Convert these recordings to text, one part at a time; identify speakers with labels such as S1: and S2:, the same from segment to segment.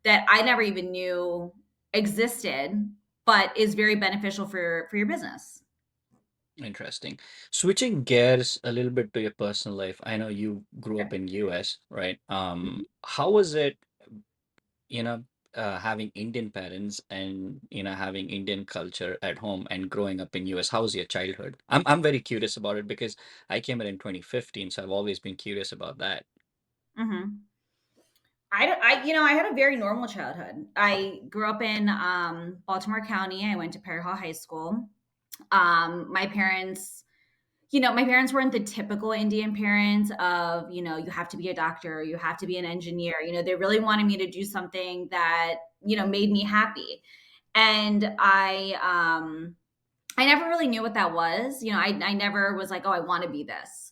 S1: that I never even knew existed, but is very beneficial for your business.
S2: Interesting. Switching gears a little bit to your personal life. I know you grew up
S1: Okay.
S2: in US, right?
S1: Mhm.
S2: How was it, you know, having Indian parents and, having Indian culture at home and growing up in US? How was your childhood? I'm very curious about it because I came here in 2015, so I've always been curious about that.
S1: Mhm. I had a very normal childhood. I grew up in Baltimore County. I went to Perry Hall High School. My parents, my parents weren't the typical Indian parents of, you have to be a doctor, you have to be an engineer. They really wanted me to do something that, made me happy. And I never really knew what that was. I never was like, oh, I want to be this.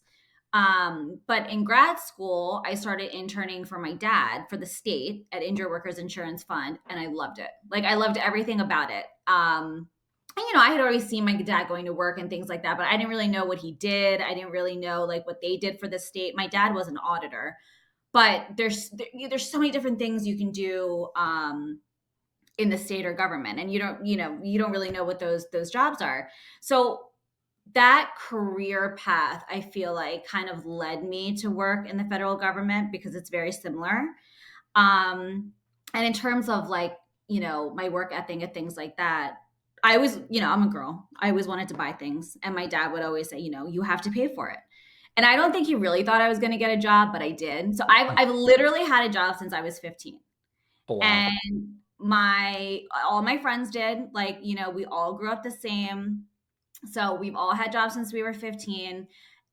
S1: But in grad school, I started interning for my dad for the state at Injured Workers Insurance Fund, and I loved it. Like I loved everything about it. And I had already seen my dad going to work and things like that, but I didn't really know what he did. I didn't really know like what they did for the state. My dad was an auditor, but there's so many different things you can do in the state or government, and you don't really know what those jobs are. So that career path, I feel like, kind of led me to work in the federal government because it's very similar. Um, and in terms of like, my work ethic and things like that, I was, I'm a girl. I always wanted to buy things. And my dad would always say, you have to pay for it. And I don't think he really thought I was going to get a job, but I did. So I've literally had a job since I was 15.
S2: Oh, wow.
S1: And all my friends did. Like, we all grew up the same, so we've all had jobs since we were 15.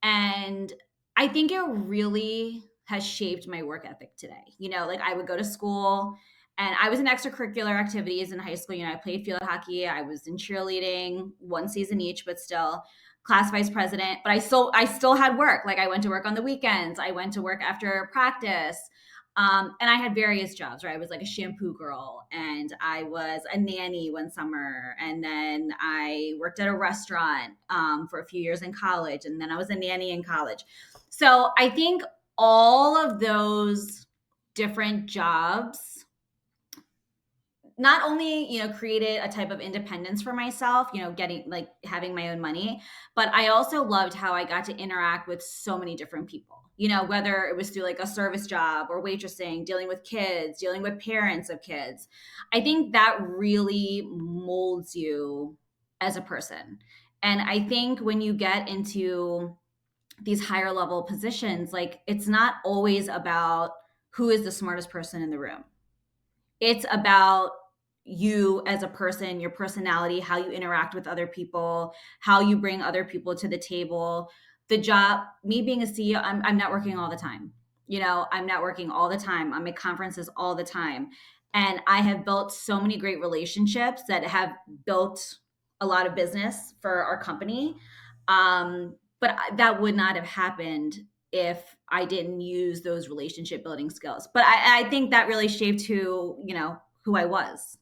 S1: And I think it really has shaped my work ethic today. Like I would go to school and I was in extracurricular activities in high school. I played field hockey, I was in cheerleading, one season each, but still class vice president. But I still had work. Like I went to work on the weekends, I went to work after practice. And I had various jobs, right? I was like a shampoo girl, and I was a nanny one summer, and then I worked at a restaurant for a few years in college, and then I was a nanny in college. So I think all of those different jobs not only created a type of independence for myself, getting like having my own money, but I also loved how I got to interact with so many different people, whether it was through like a service job or waitressing, dealing with kids, dealing with parents of kids. I think that really molds you as a person. And I think when you get into these higher level positions, like it's not always about who is the smartest person in the room. It's about you as a person, your personality, how you interact with other people, how you bring other people to the table. The job, me being a CEO, I'm networking all the time. I'm networking all the time. I'm at conferences all the time. And I have built so many great relationships that have built a lot of business for our company. But that would not have happened if I didn't use those relationship building skills. But I think that really shaped who I was.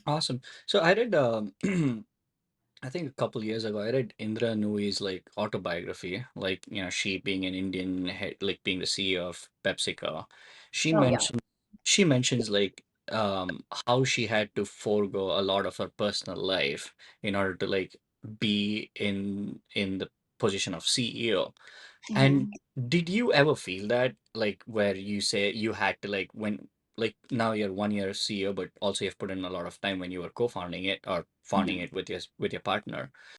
S2: Awesome. So I read, I think a couple years ago, I read Indra Nooyi's like autobiography, like, she being an Indian head, like being the CEO of PepsiCo. She
S1: Oh yeah.
S2: mentioned, she mentions like how she had to forego a lot of her personal life in order to like be in the position of CEO. And
S1: Mhm.
S2: did you ever feel that, like, where you say you had to, like, when, like, now you're 1 year CEO, but also you've put in a lot of time when you were co-founding it or founding
S1: Mhm.
S2: it with your partner.